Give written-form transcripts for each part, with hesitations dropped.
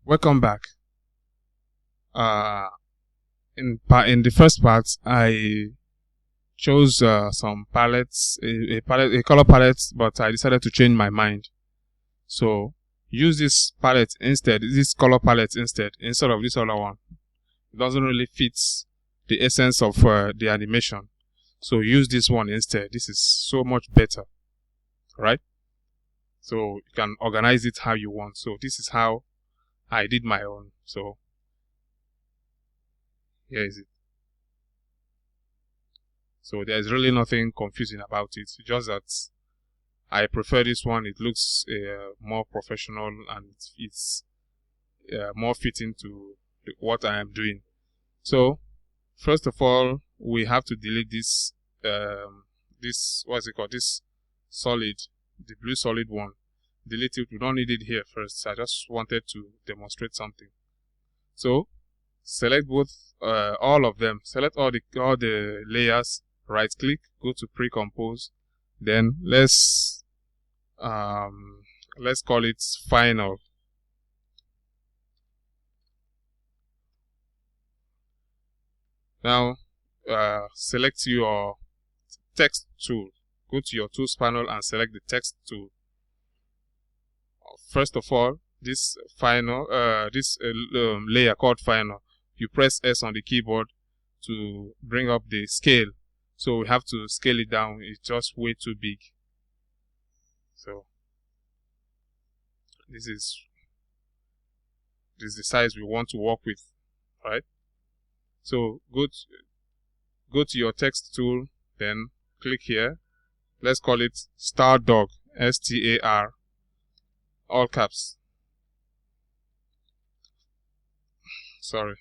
Welcome back. In the first part, I chose some palettes, a color palette, but I decided to change my mind. So use this palette instead, this color palette instead of this other one. It doesn't really fit the essence of the animation. So use this one instead. This is so much better, right? So you can organize it how you want. So this is how I did my own. So here is it. So there's really nothing confusing about it. Just that I prefer this one. It looks more professional and it's more fitting to what I am doing. So first of all, we have to delete this what's it called? This solid, the blue solid one. Delete it. We don't need it here first. I just wanted to demonstrate something. So select both, all of them. Select all the layers. Right click, go to pre-compose. Then let's call it final. Now select your text tool. Go to your tools panel and select the text tool. First of all, this final layer called final, you press S on the keyboard to bring up the scale. So we have to scale it down. It's just way too big. So this is the size we want to work with, right? So go to your text tool, then click here. Let's call it star dog, STAR, all caps. Sorry.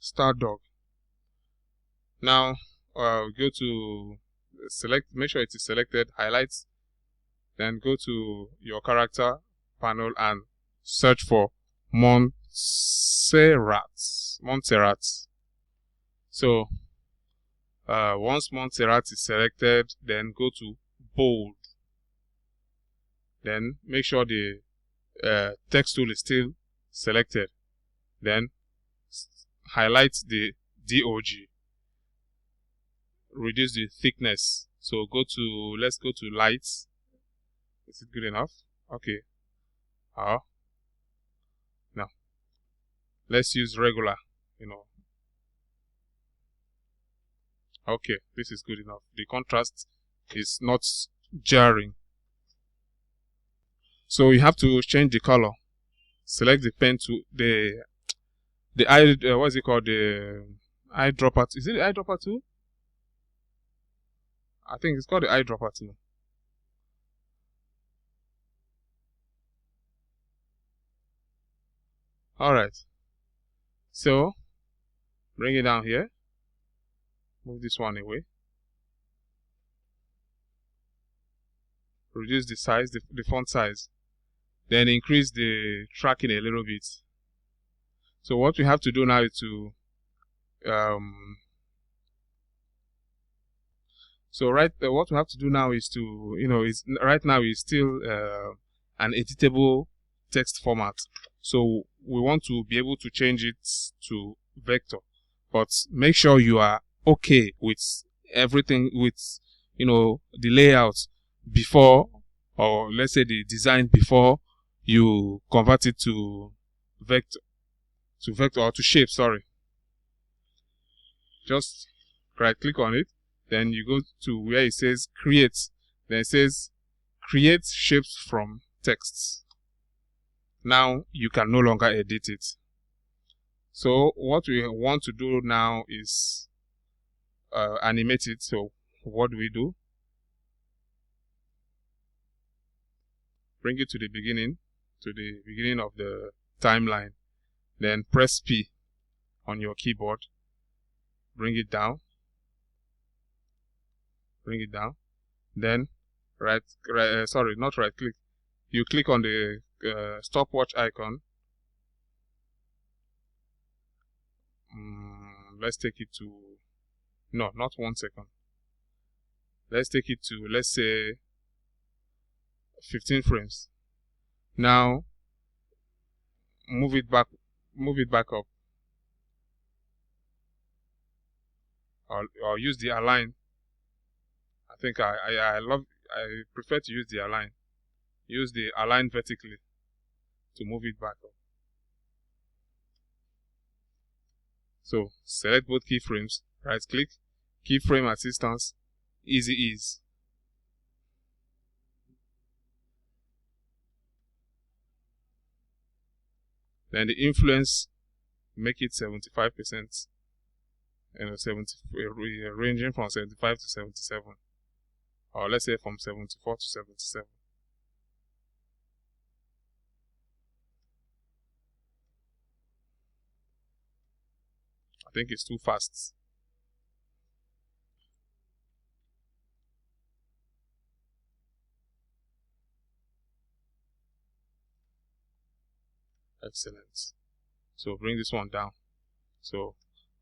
Star dog. Now go to select, make sure it is selected, highlights, then go to your character panel and search for Montserrat. So once Montserrat is selected, then go to bold. Then make sure the text tool is still selected. Then highlight the DOG. Reduce the thickness. So let's go to lights. Is it good enough? Okay. Now let's use regular, Okay, this is good enough. The contrast is not jarring. So you have to change the color. Select the pen to the eye, what's it called? The eyedropper. Is it the eyedropper tool? I think it's called the eyedropper tool. Alright. So bring it down here. Move this one away. Reduce the size, the font size. Then increase the tracking a little bit. So what we have to do now is to what we have to do now is to, right now is still an editable text format. So we want to be able to change it to vector, but make sure you are okay with everything, with the layout before, or let's say the design before you convert it to vector or to shape. Sorry. Just right click on it, then you go to where it says create, then it says create shapes from texts. Now you can no longer edit it. So what we want to do now is animate it. So what do we do? Bring it to the beginning of the timeline. Then press P on your keyboard. Bring it down. Then not right click. You click on the stopwatch icon. Let's take it to, no, not 1 second. Let's take it to, let's say, 15 frames. Now move it back up, or use the align. I think I prefer to use the align. Use the align vertically to move it back up. So select both keyframes, right click, keyframe assistance, easy ease. Then the influence, make it 75%, ranging from 75 to 77, or let's say from 74 to 77. I think it's too fast. Excellent. So bring this one down. So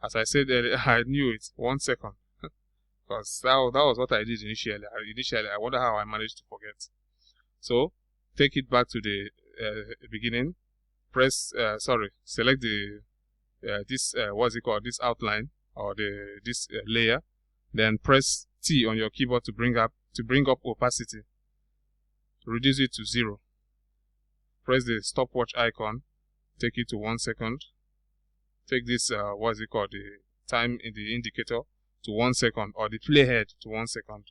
as I said earlier, I knew it. 1 second. Because that was what I did initially. I wonder how I managed to forget. So take it back to the beginning. Select the what's it called? This outline, or this layer. Then press T on your keyboard to bring up opacity. Reduce it to 0. Press the stopwatch icon. Take it to 1 second. Take this what's it called? The time in the indicator to 1 second, or the playhead to 1 second.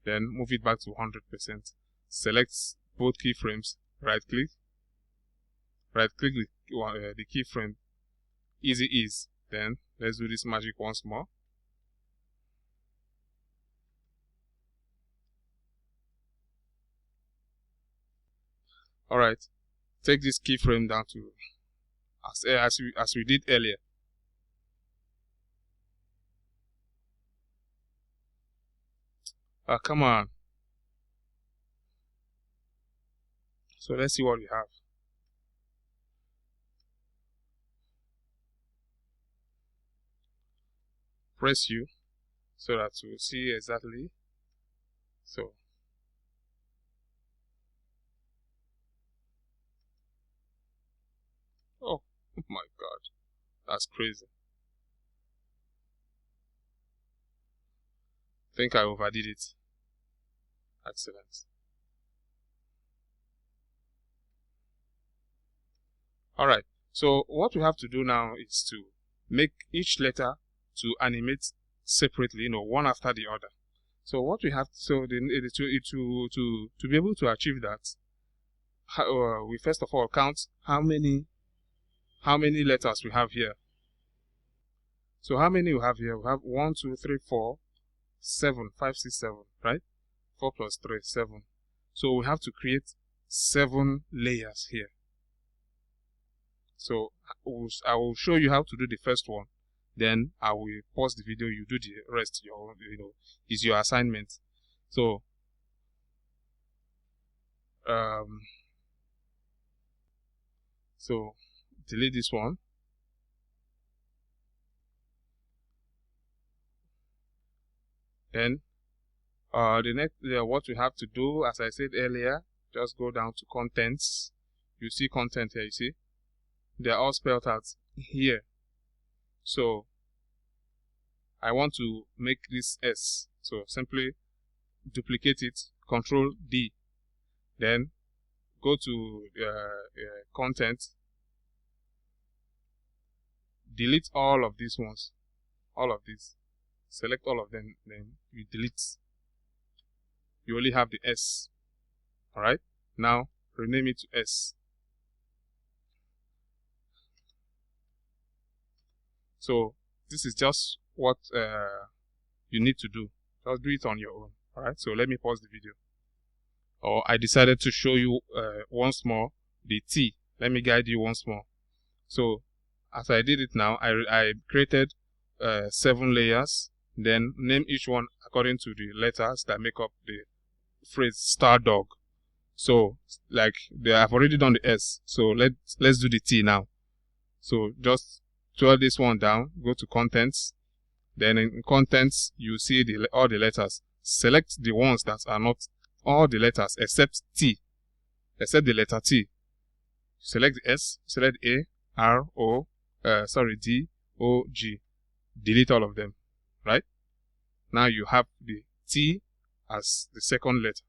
Then move it back to 100%. Select both keyframes. Right click the keyframe, easy ease. Then let's do this magic once more. Alright, take this keyframe down to as we did earlier. Come on. So let's see what we have. Press U so that we'll see exactly. So oh my god, that's crazy. I think I overdid it. Excellent. Alright, so what we have to do now is to make each letter to animate separately, one after the other. So what we have, to be able to achieve that, we first of all count how many letters we have here. So how many we have here? We have 1, 2, 3, 4, 7, 5, 6, 7, right? 4 plus 3, 7. So we have to create 7 layers here. So I will show you how to do the first one. Then I will pause the video. You do the rest. Is your assignment. So delete this one. Then the next what we have to do, as I said earlier, just go down to contents. You see content here. You see, they're all spelled out here. So I want to make this S. So simply duplicate it, Control D. Then go to content. Delete all of these ones. All of these. Select all of them. Then you delete. You only have the S. Alright? Now rename it to S. So this is just what you need to do. Just do it on your own. Alright, so let me pause the video. Or I decided to show you once more the T. Let me guide you once more. So as I did it now, I created 7 layers. Then name each one according to the letters that make up the phrase star dog. So like I've already done the S. So let's do the T now. So just twirl this one down, go to contents. Then in contents, you see all the letters. Select the ones that are not all the letters except T, except the letter T. Select the S, select A, R, O, D, O, G. Delete all of them, right? Now you have the T as the second letter.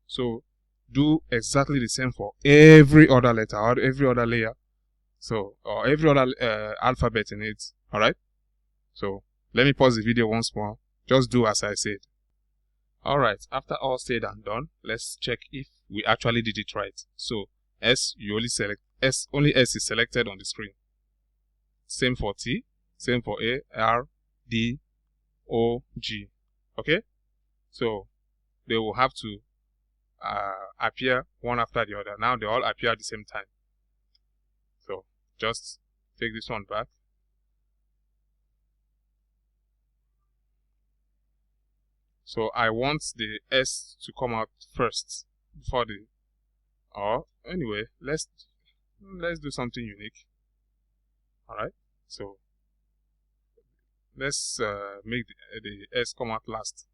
So do exactly the same for every other letter or every other layer. So, or every other alphabet in it. Alright? So let me pause the video once more. Just do as I said. Alright, after all said and done, let's check if we actually did it right. So S, you only select S, only S is selected on the screen. Same for T, same for A, R, D, O, G. Okay? So they will have to appear one after the other. Now they all appear at the same time. So just take this one back. So I want the S to come out first before the, or anyway, let's do something unique. Alright, so let's make the S come out last.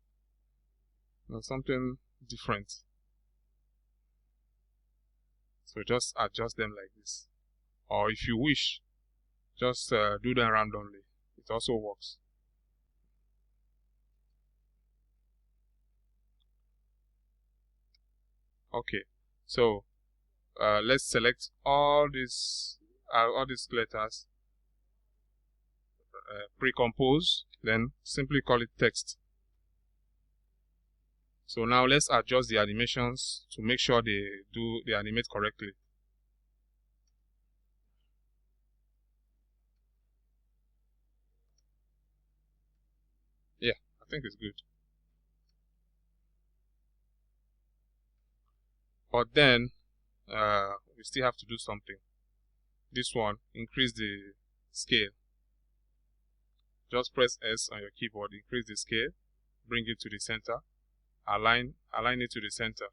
Something different. So just adjust them like this. Or if you wish, just do them randomly. It also works. Okay, so let's select all these letters, pre-compose, then simply call it text. So now let's adjust the animations to make sure they animate correctly. Yeah, I think it's good. But then we still have to do something. This one, increase the scale. Just press S on your keyboard, increase the scale, bring it to the center, align it to the center.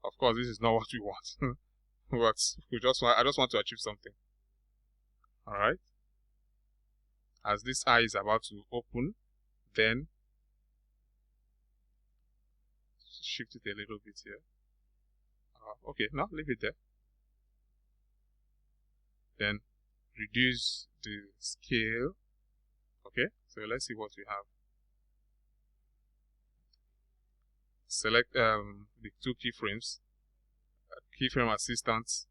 Of course, this is not what we want, but I just want to achieve something. All right. As this eye is about to open, then shift it a little bit here. Okay, now leave it there. Then reduce the scale. Okay, so let's see what we have. Select the two keyframes, keyframe assistant,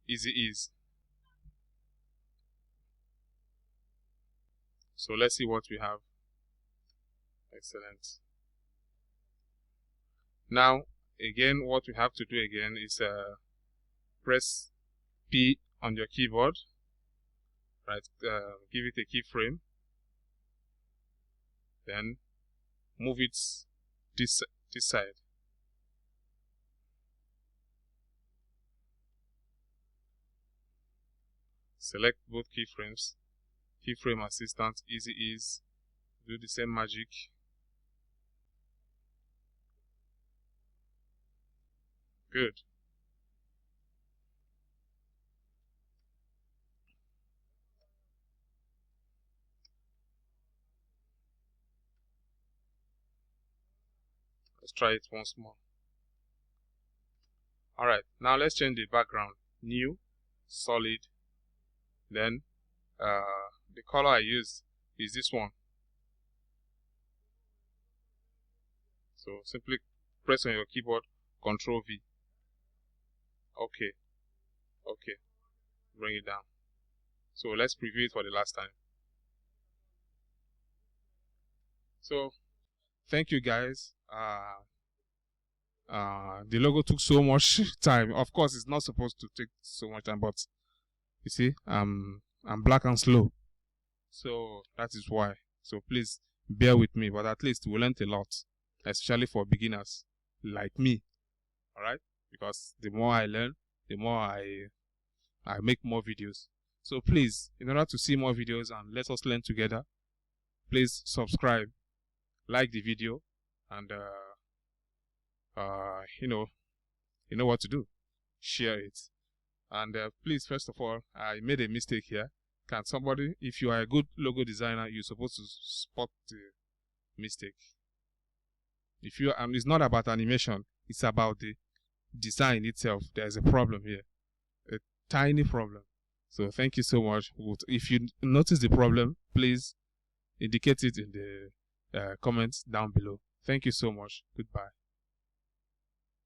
easy ease. So let's see what we have. Excellent. Now again, what we have to do again is press P on your keyboard, right? Give it a keyframe, then move it this side. Select both keyframes, keyframe assistant, easy ease, do the same magic. Good. Let's try it once more. Alright, now let's change the background. New, solid. Then the color I used is this one. So simply press on your keyboard, Ctrl V. Okay. Okay. Bring it down. So let's preview it for the last time. So thank you guys. The logo took so much time. Of course, it's not supposed to take so much time, but you see, I'm black and slow, so that is why. So please bear with me. But at least we learned a lot, especially for beginners like me. All right, because the more I learn, the more I make more videos. So please, in order to see more videos and let us learn together, please subscribe, like the video, and you know what to do. Share it. And please, first of all, I made a mistake here. Can somebody, if you are a good logo designer, you're supposed to spot the mistake. If you, and it's not about animation, it's about the design itself. There's a problem here, a tiny problem. So thank you so much. If you notice the problem, please indicate it in the comments down below. Thank you so much. Goodbye.